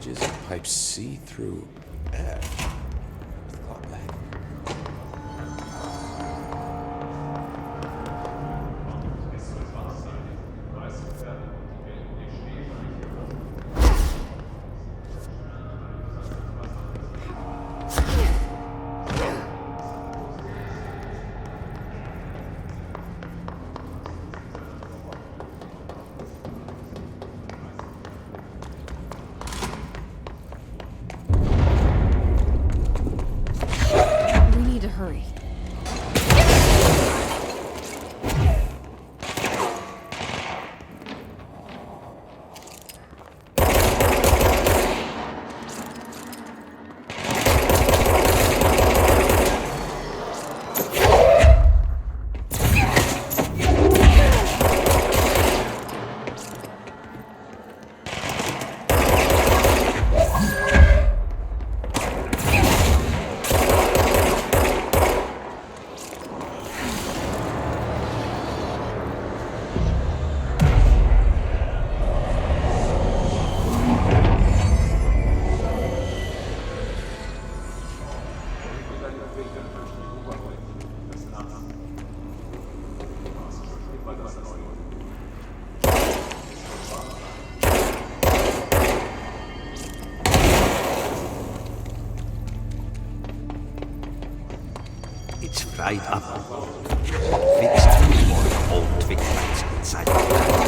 edges of pipe C through F. Clock back. Hurry. It's fried up. Fixed for old twig lights inside the plant.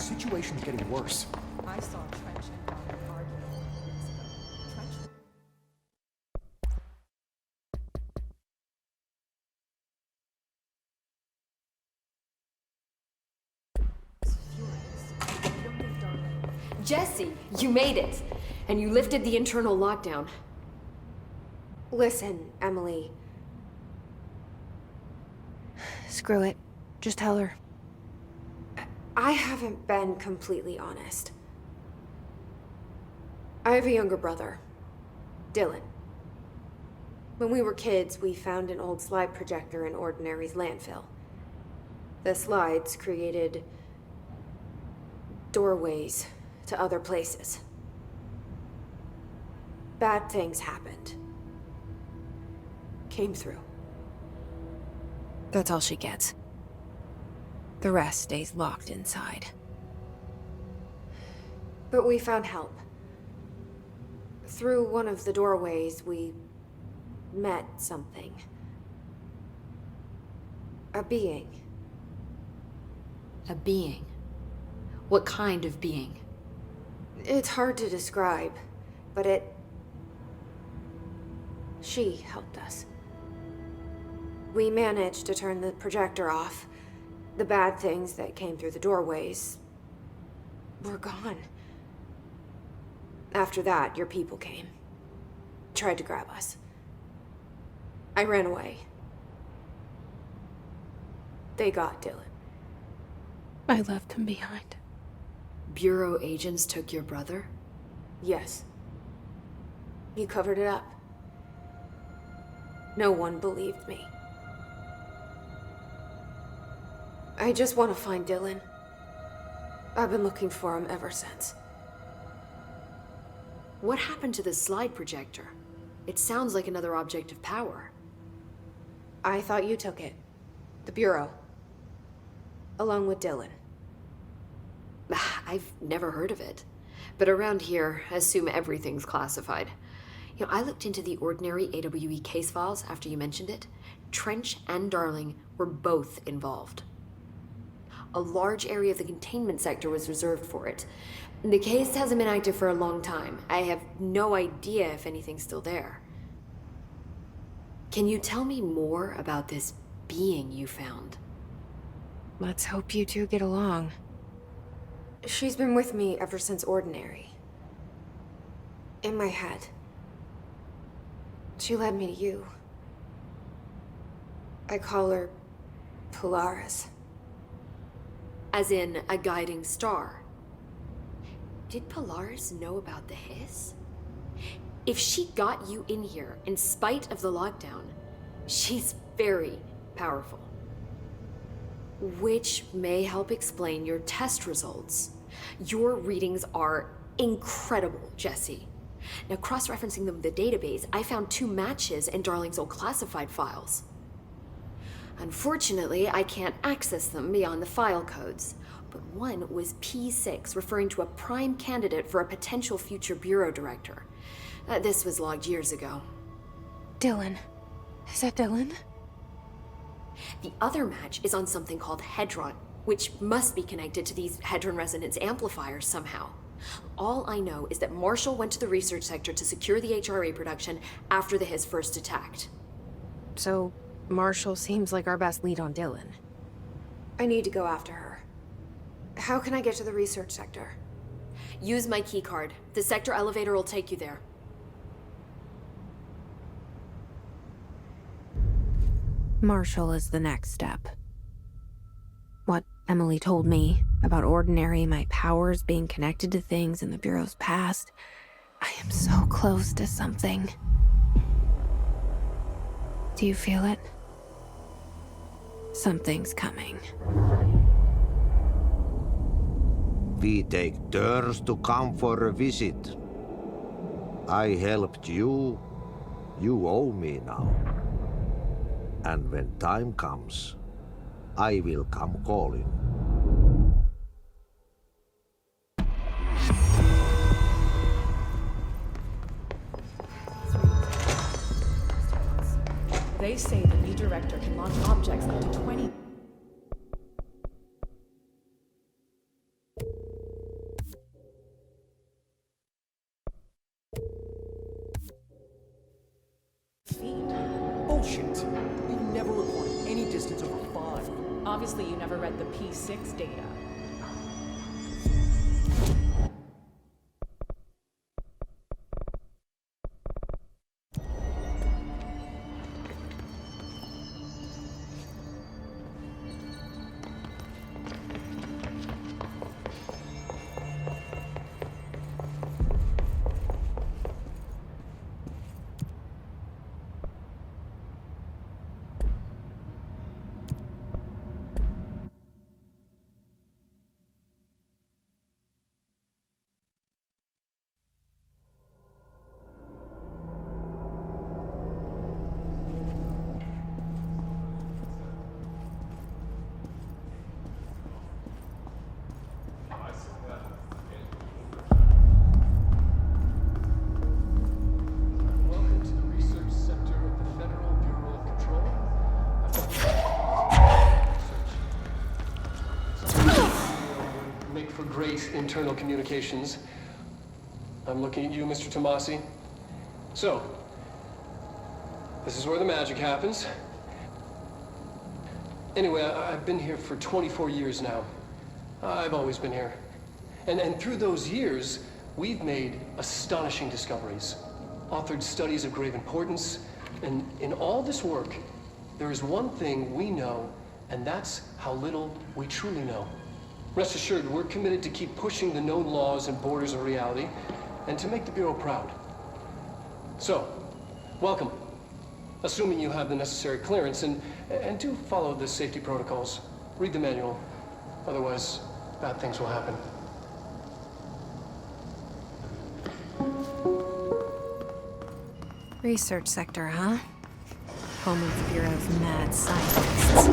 situation's getting worse. I saw Trench and Garland arguing a few weeks ago. Trench was furious. I don't think Darlene. Jesse, you made it! And you lifted the internal lockdown. Listen, Emily. Screw it. Just tell her. I haven't been completely honest. I have a younger brother, Dylan. When we were kids, we found an old slide projector in Ordinary's landfill. The slides created doorways to other places. Bad things happened. Came through. That's all she gets. The rest stays locked inside. But we found help. Through one of the doorways, we met something. A being. A being? What kind of being? It's hard to describe, but she helped us. We managed to turn the projector off. The bad things that came through the doorways were gone. After that, your people came. Tried to grab us. I ran away. They got Dylan. I left him behind. Bureau agents took your brother? Yes. You covered it up. No one believed me. I just want to find Dylan. I've been looking for him ever since. What happened to the slide projector? It sounds like another object of power. I thought you took it. The Bureau. Along with Dylan. I've never heard of it. But around here, I assume everything's classified. You know, I looked into the Ordinary AWE case files after you mentioned it. Trench and Darling were both involved. A large area of the containment sector was reserved for it. The case hasn't been active for a long time. I have no idea if anything's still there. Can you tell me more about this being you found? Let's hope you two get along. She's been with me ever since Ordinary. In my head. She led me to you. I call her Polaris. As in a guiding star. Did Polaris know about the hiss? If she got you in here in spite of the lockdown, she's very powerful. Which may help explain your test results. Your readings are incredible, Jesse. Now, cross-referencing them with the database, I found 2 matches in Darling's old classified files. Unfortunately, I can't access them beyond the file codes, but one was P6, referring to a prime candidate for a potential future bureau director. This was logged years ago. Dylan. Is that Dylan? The other match is on something called Hedron, which must be connected to these Hedron resonance amplifiers somehow. All I know is that Marshall went to the research sector to secure the HRA production after the Hiss first attacked. So, Marshall seems like our best lead on Dylan. I need to go after her. How can I get to the research sector? Use my keycard. The sector elevator will take you there. Marshall is the next step. What Emily told me about Ordinary, my powers being connected to things in the Bureau's past. I am so close to something. Do you feel it? Something's coming. We take turns to come for a visit. I helped you. You owe me now. And when time comes, I will come calling. They say the new director can launch objects up to 20. never recorded any distance over 5. Obviously, you never read the P6 data. Welcome to the research sector of the Federal Bureau of Control. Would make for great internal communications. I'm looking at you, Mr. Tomasi. So, this is where the magic happens. Anyway, I've been here for 24 years now. I've always been here. And through those years, we've made astonishing discoveries, authored studies of grave importance, and in all this work, there is one thing we know, and that's how little we truly know. Rest assured, we're committed to keep pushing the known laws and borders of reality, and to make the Bureau proud. So, welcome. Assuming you have the necessary clearance, and do follow the safety protocols. Read the manual, otherwise bad things will happen. Research sector, huh? Home of the Bureau's mad scientists.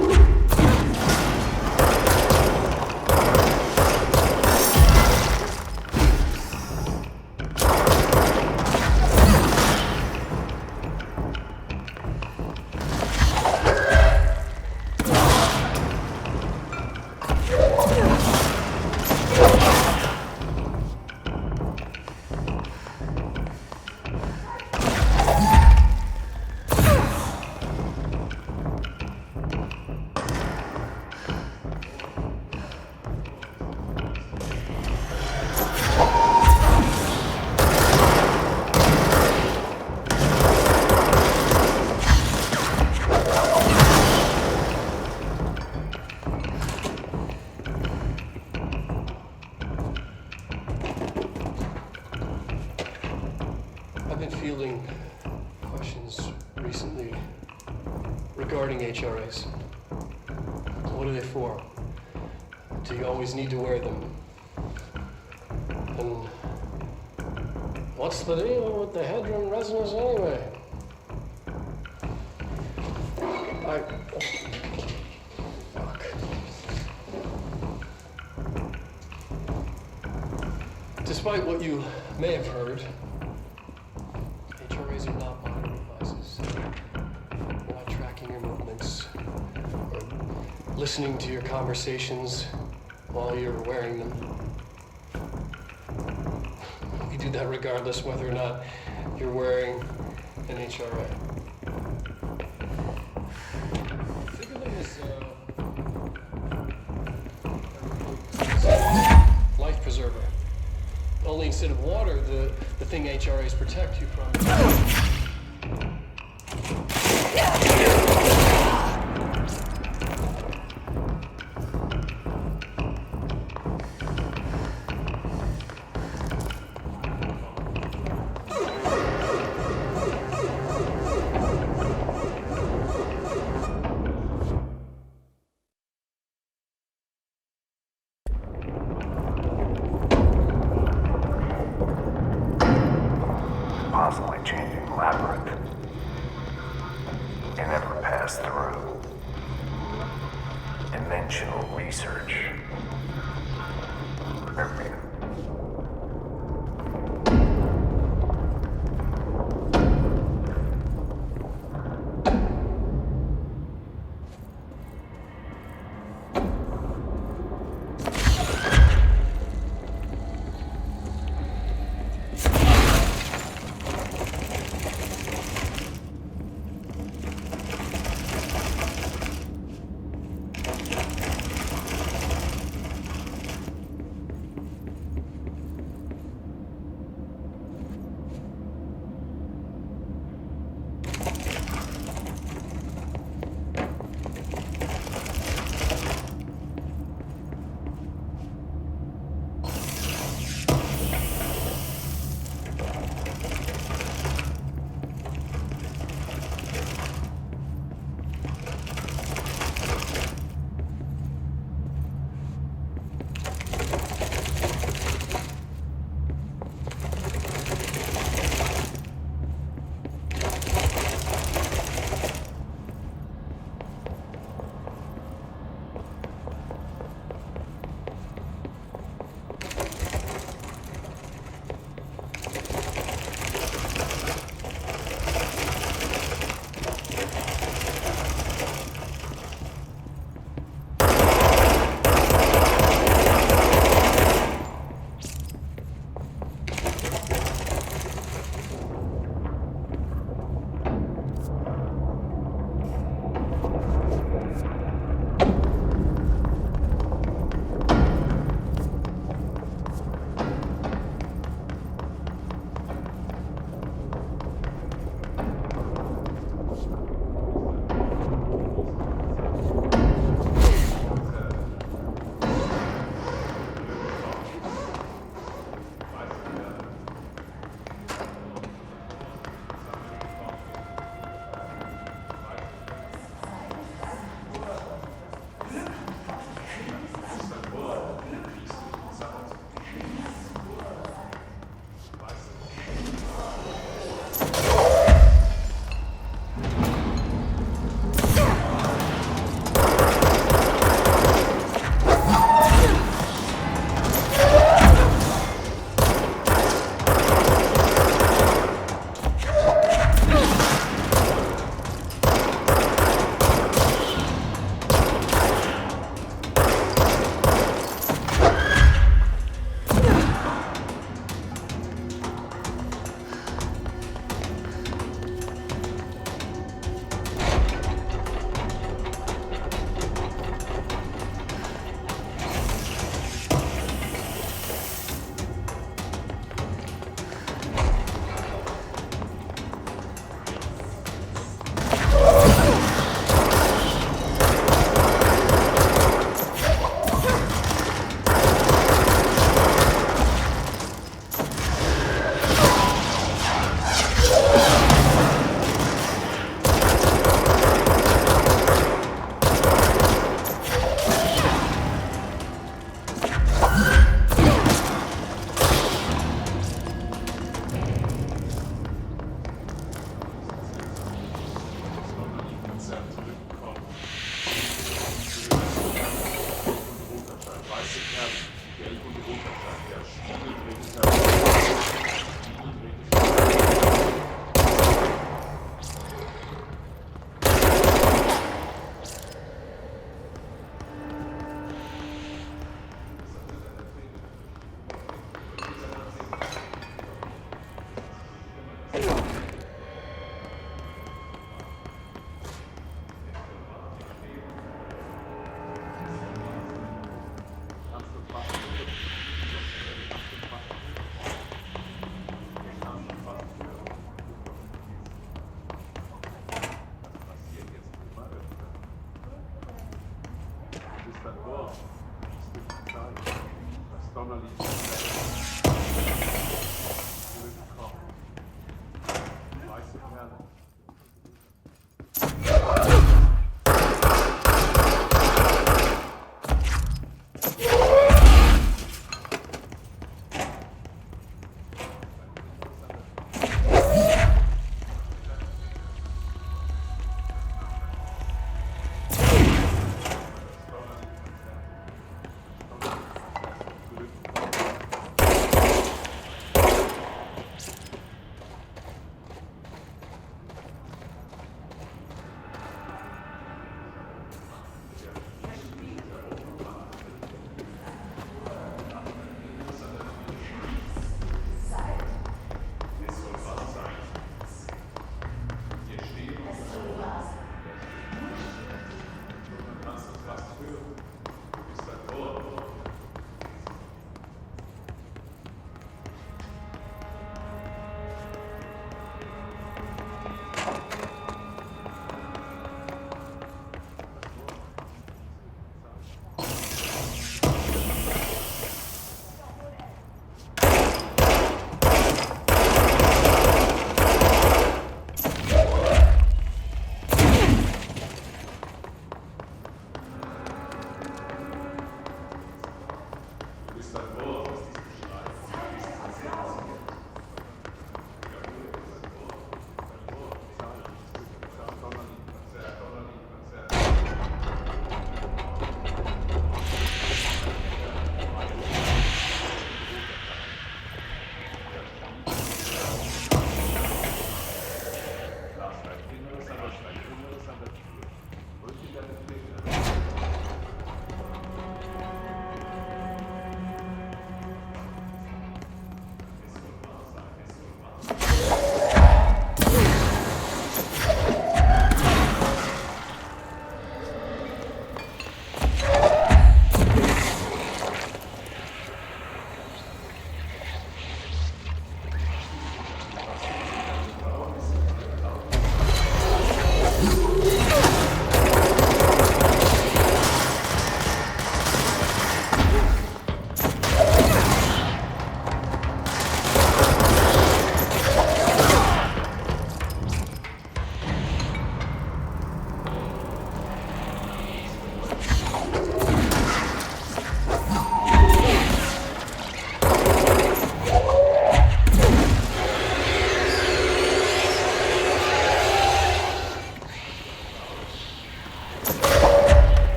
I've been fielding questions recently regarding HRAs. What are they for? Do you always need to wear them? And what's the deal with the headroom resonance anyway? Fuck. Despite what you may have heard, HRAs are not monitoring devices. They're not tracking your movements or listening to your conversations while you're wearing them. We do that regardless whether or not you're wearing an HRA. Think of it as life preserver. Only instead of water, the thing HRAs protect you from. Constantly changing labyrinth. You never pass through. Dimensional research. Everything.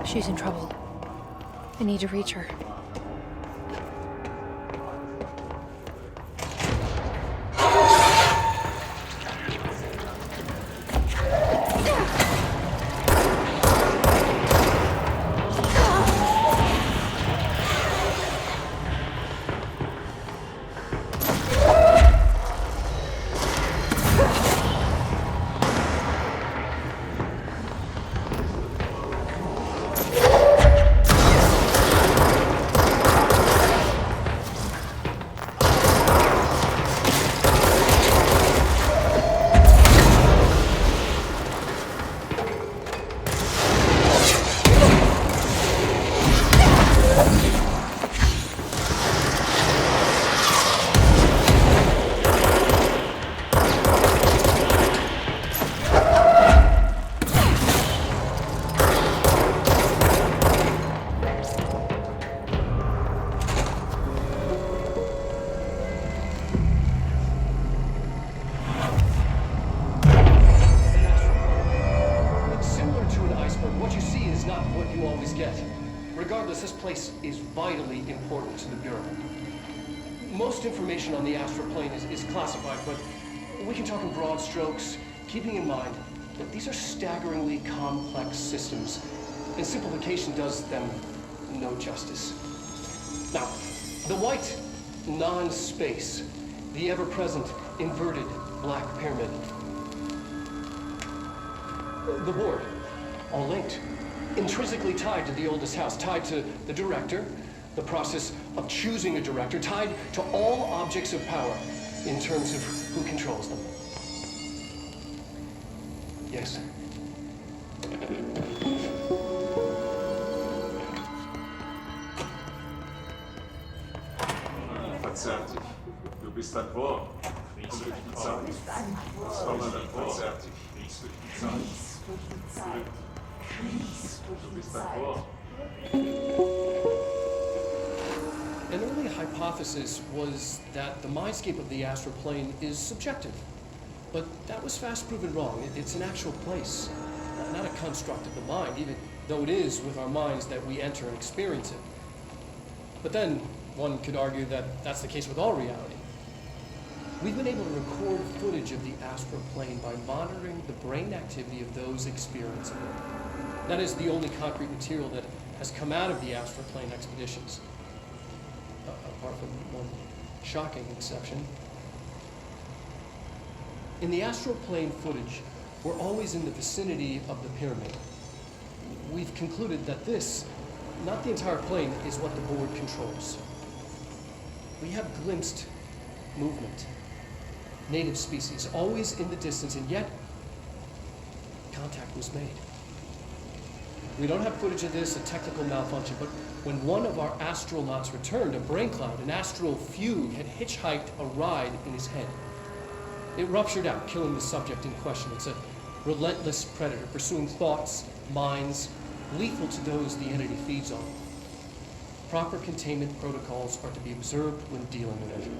She's in trouble. I need to reach her. Regardless, this place is vitally important to the Bureau. Most information on the astral plane is classified, but we can talk in broad strokes, keeping in mind that these are staggeringly complex systems, and simplification does them no justice. Now, the white non-space, the ever-present inverted black pyramid, the board, all linked, intrinsically tied to the oldest house, tied to the director, The process of choosing a director tied to all objects of power in terms of who controls them. Yes? Verzerrt dich. Du bist ein Wurm. Fließt durch die Zeit. Sondern verzerrt dich. Fließt durch die Zeit. Du bist ein Wurm. An early hypothesis was that the mindscape of the astral plane is subjective. But that was fast proven wrong. It's an actual place, not a construct of the mind, even though it is with our minds that we enter and experience it. But then, one could argue that that's the case with all reality. We've been able to record footage of the astral plane by monitoring the brain activity of those experiencing it. That is the only concrete material that has come out of the astral plane expeditions. Apart from one shocking exception. In the astral plane footage, we're always in the vicinity of the pyramid. We've concluded that this, not the entire plane, is what the board controls. We have glimpsed movement, native species, always in the distance, and yet contact was made. We don't have footage of this, a technical malfunction, but when one of our astronauts returned, a brain cloud, an astral fugue, had hitchhiked a ride in his head. It ruptured out, killing the subject in question. It's a relentless predator, pursuing thoughts, minds, lethal to those the entity feeds on. Proper containment protocols are to be observed when dealing with it.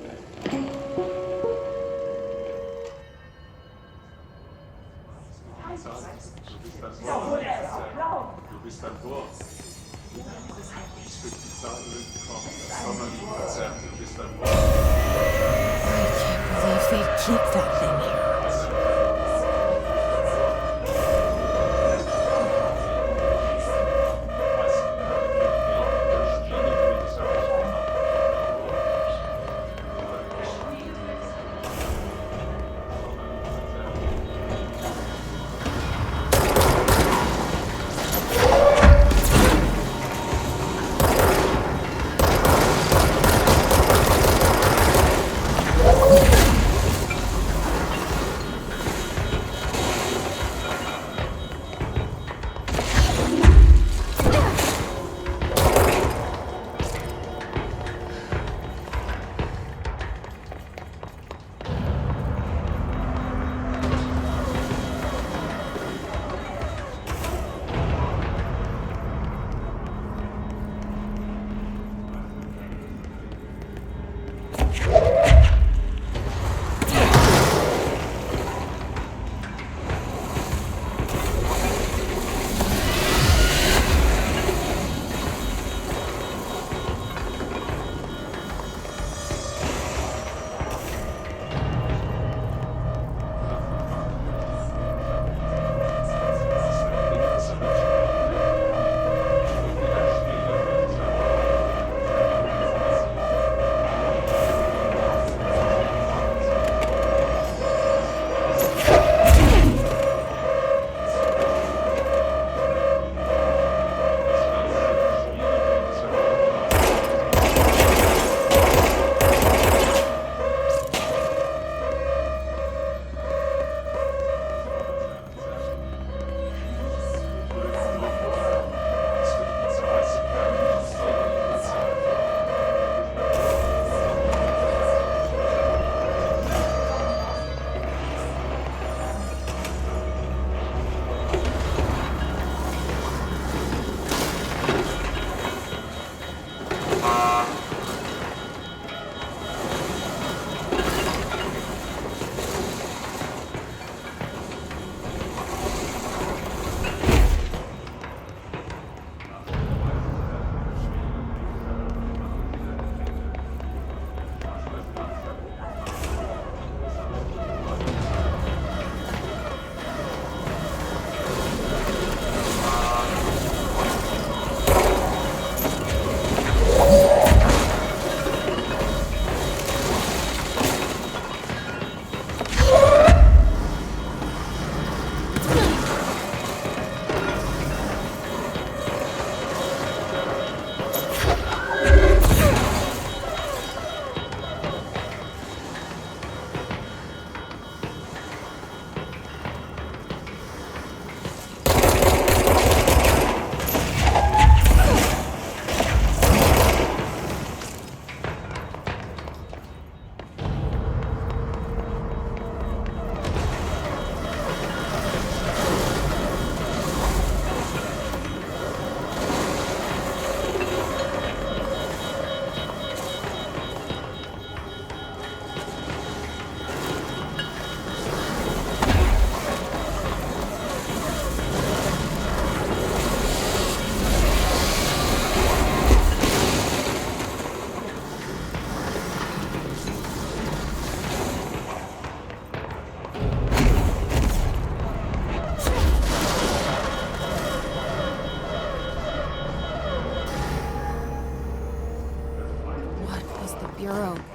Du bist ein Wurm. Fließt durch die Zeit gekommen. Sondern verzerrt. Du bist ein Wurm. I can't believe they keep that thing here.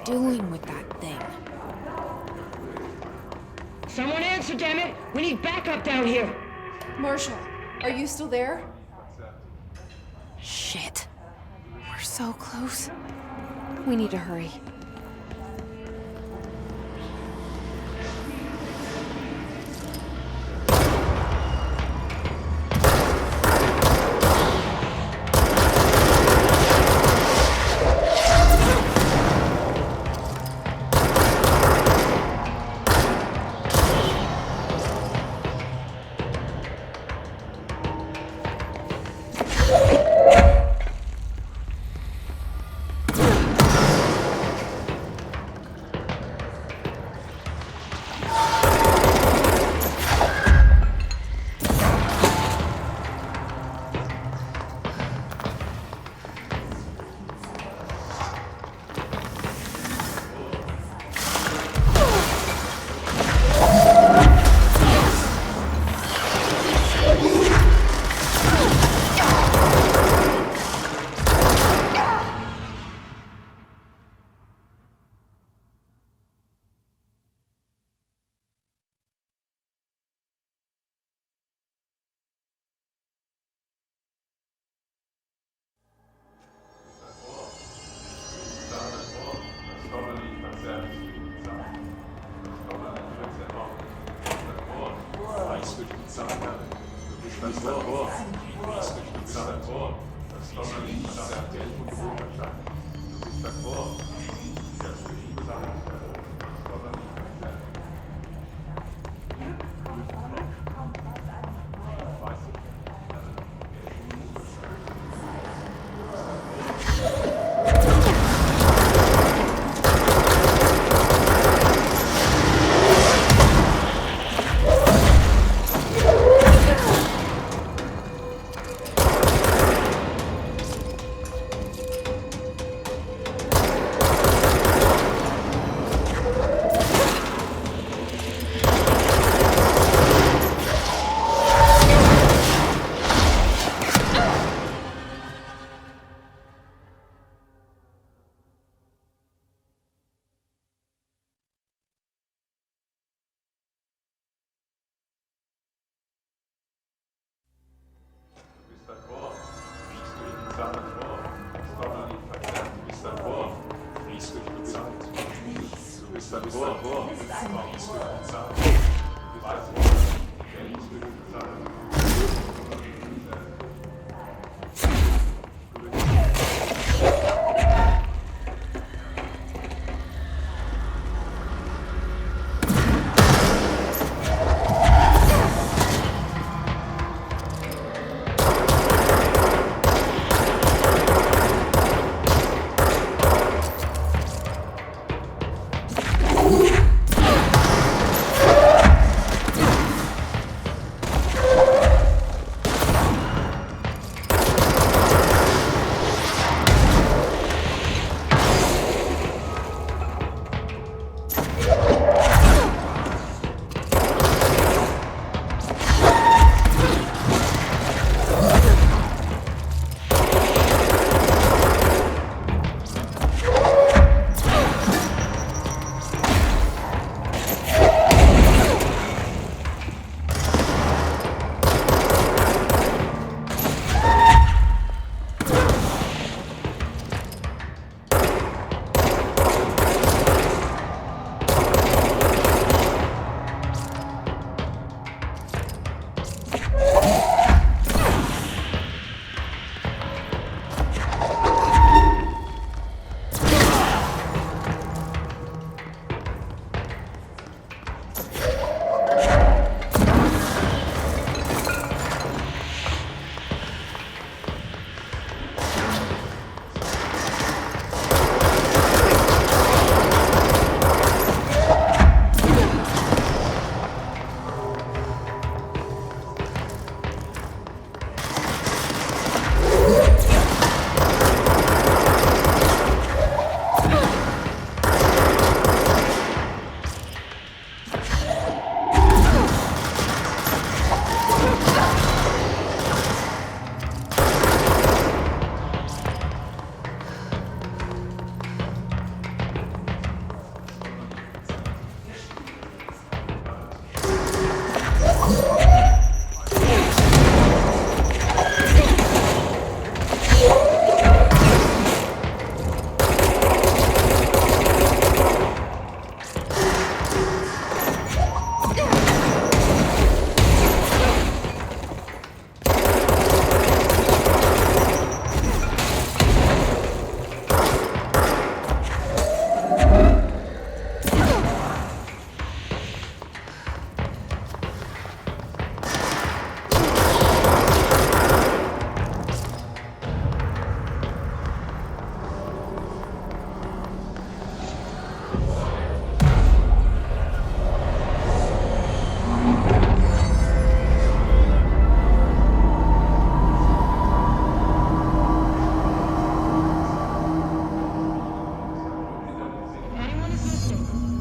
doing with that thing? Someone answer, damn it! We need backup down here! Marshall, are you still there? Shit. We're so close. We need to hurry.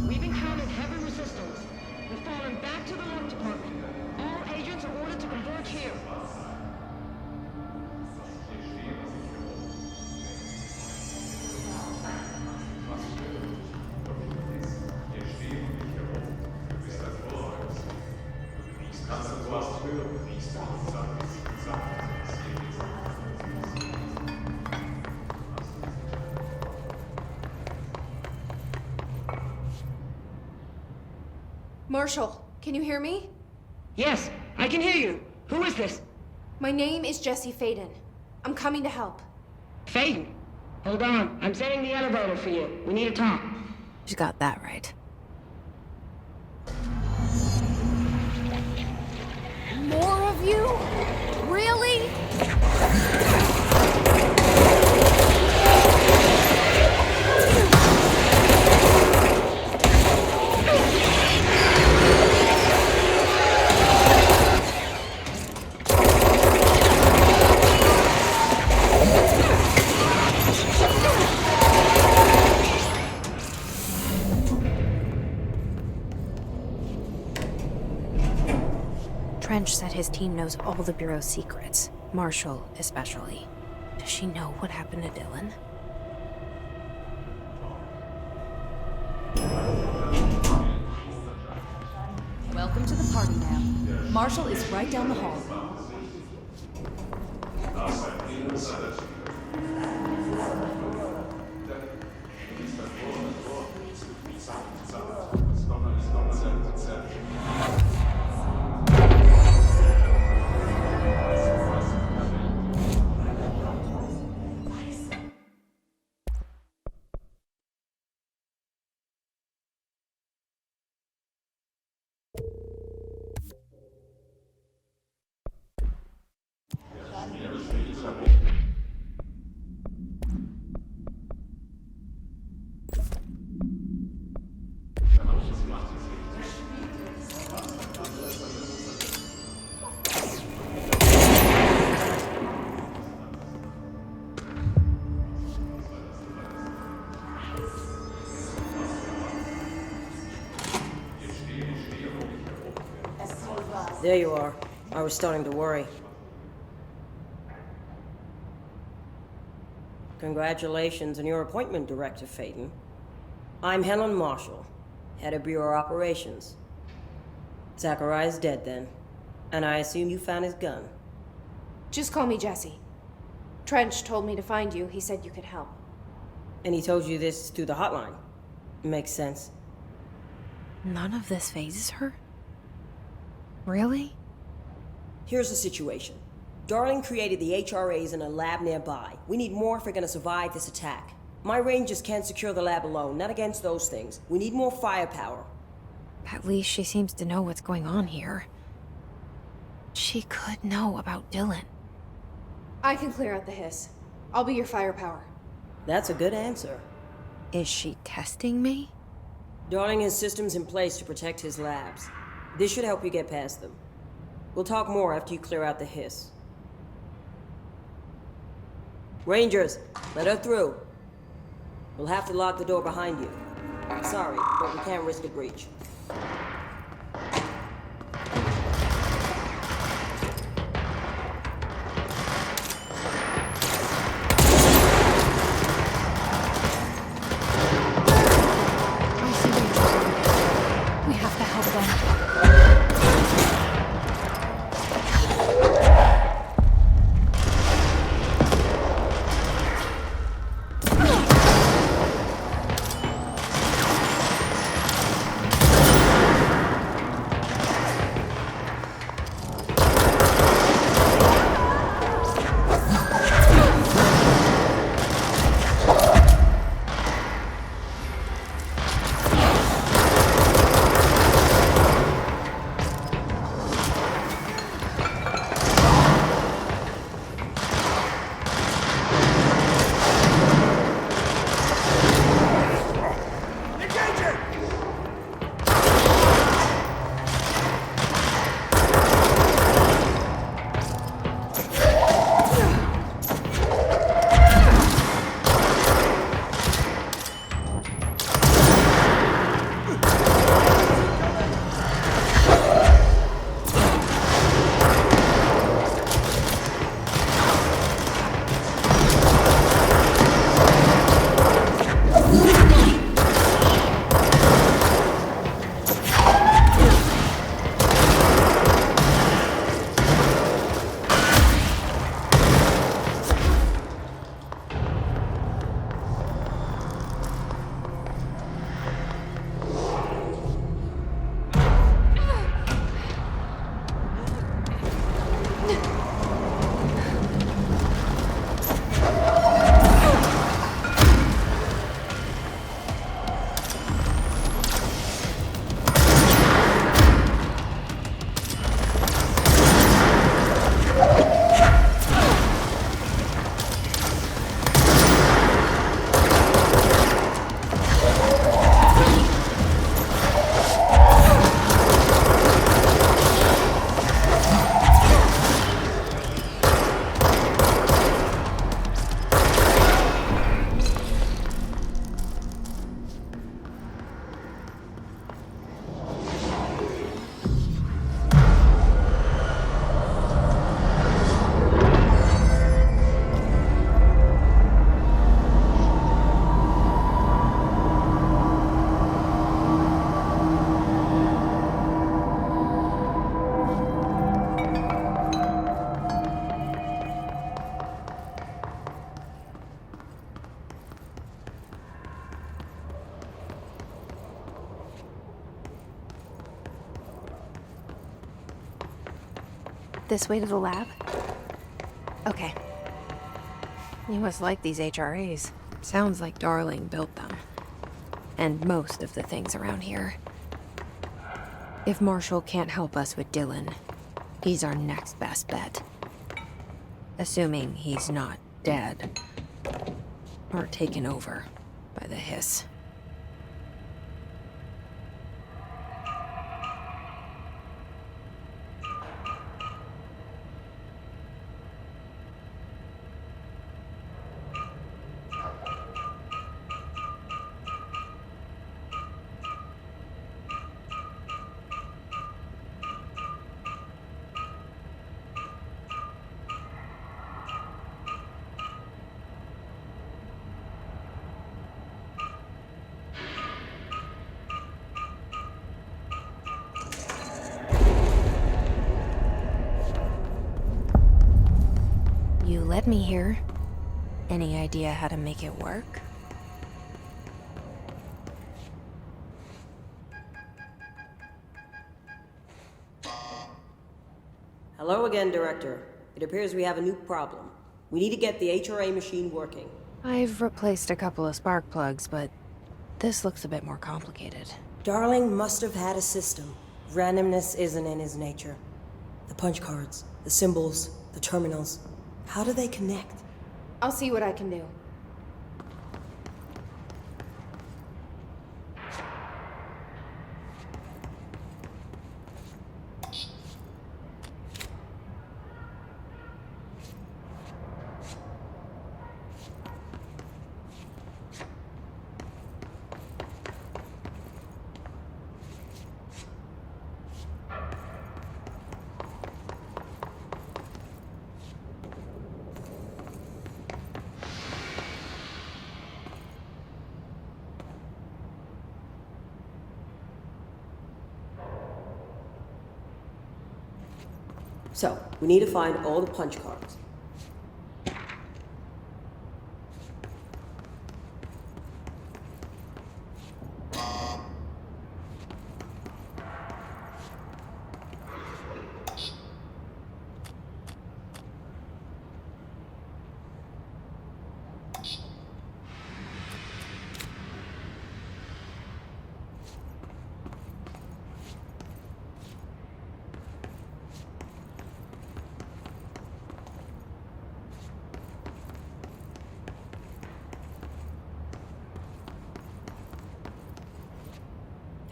We've encountered heavy resistance. We're falling back to the lock department. All agents are ordered to converge here. Marshall, can you hear me? Yes, I can hear you. Who is this? My name is Jesse Faden. I'm coming to help. Faden. Hold on. I'm setting the elevator for you. We need to talk. She got that right. More of you? Really? Trench said his team knows all the Bureau's secrets, Marshall especially. Does she know what happened to Dylan? Welcome to the party, ma'am. Marshall is right down the hall. There you are. I was starting to worry. Congratulations on your appointment, Director Faden. I'm Helen Marshall, head of Bureau Operations. Zachariah's dead then, and I assume you found his gun. Just call me Jesse. Trench told me to find you. He said you could help. And he told you this through the hotline. Makes sense. None of this phases her? Really? Here's the situation. Darling created the HRAs in a lab nearby. We need more if we're gonna survive this attack. My rangers can't secure the lab alone, not against those things. We need more firepower. At least she seems to know what's going on here. She could know about Dylan. I can clear out the hiss. I'll be your firepower. That's a good answer. Is she testing me? Darling has systems in place to protect his labs. This should help you get past them. We'll talk more after you clear out the hiss. Rangers, let her through. We'll have to lock the door behind you. Sorry, but we can't risk a breach. We have to help them. This way to the lab? Okay. You must like these HRAs. Sounds like Darling built them. And most of the things around here. If Marshall can't help us with Dylan, he's our next best bet. Assuming he's not dead. Or taken over by the hiss. You led me here. Any idea how to make it work? Hello again, Director. It appears we have a new problem. We need to get the HRA machine working. I've replaced a couple of spark plugs, but this looks a bit more complicated. Darling must have had a system. Randomness isn't in his nature. The punch cards, the symbols, the terminals. How do they connect? I'll see what I can do. So, we need to find all the punch cards.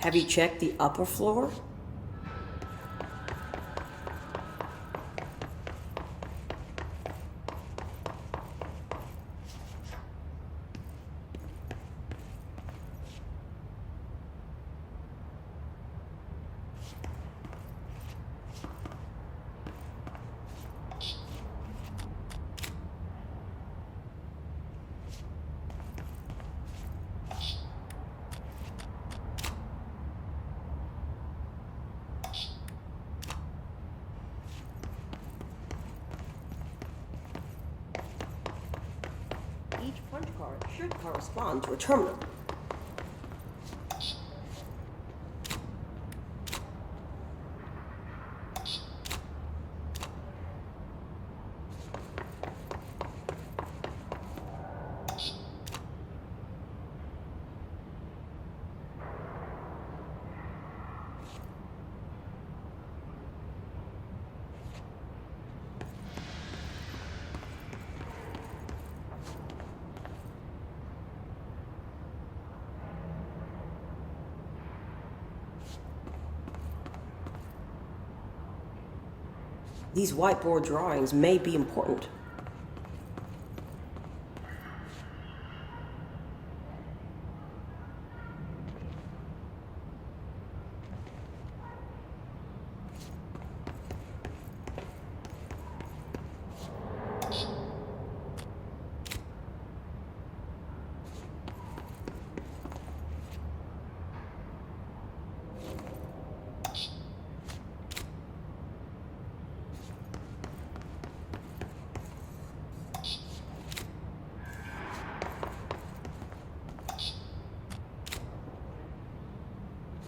Have you checked the upper floor? Each punch card should correspond to a terminal. These whiteboard drawings may be important.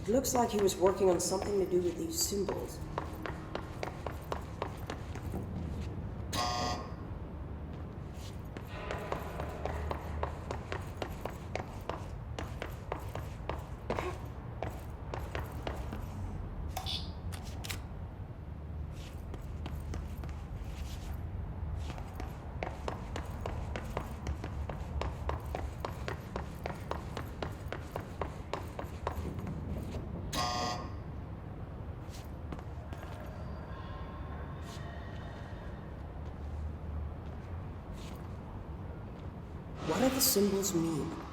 It looks like he was working on something to do with these symbols. What do the symbols mean?